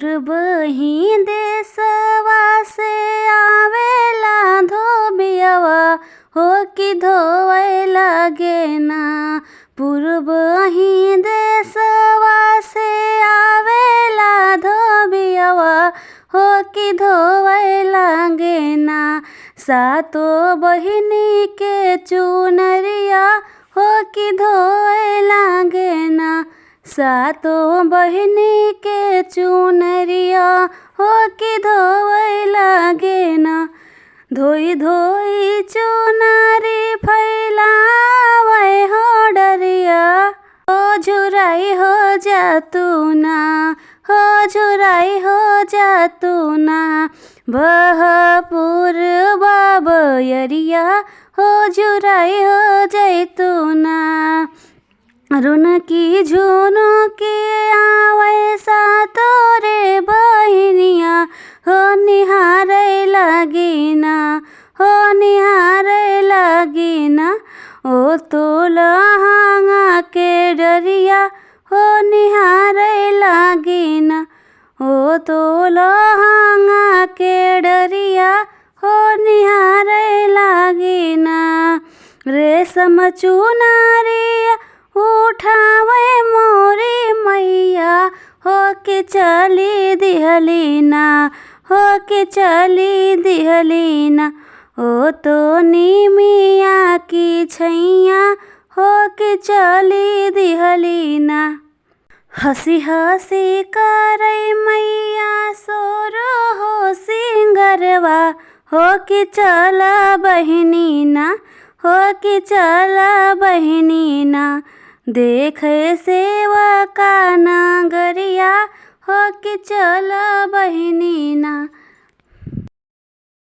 पूर्वही देशवा से आवेला धोबियवा हो कि धोवे लागे ना। पूर्वही देशवा से आवेला धोबियवा हो कि धोवे लागे ना। सातो बहिनी के चुनरिया हो कि धोवे लागे ना। सातो बहिनी के चुनरिया हो कि धोवे लागे ना। धोई धोई चुनरी फैलावे हो डरिया हो झुराई हो जातू ना। हो झुराई हो जातू ना। बह पूर्वा बयरिया हो झुराई हो जैतू ना। रुनकी झुनुकी आवे सातो रे बहिनिया हो निहारे लागी ना। हो निहारे लागी ना। ओ तो लहंगा के डरिया हो निहारे लागी ना। ओ तो लहंगा के डरिया हो निहारे लागी ना। रेशम चुनरिया उठावे मोरी मैया हो के चली दिहली ना। हो के चली दिहली ना। ओ तो निमिया की छैया हो के चली दिहली ना। हंसी हंसी करे मैया सोर हो सिंगरवा हो कि चला बहिनी ना। हो कि चला बहिनी ना। देखे सेवा का नागरिया हो कि चला बहिनी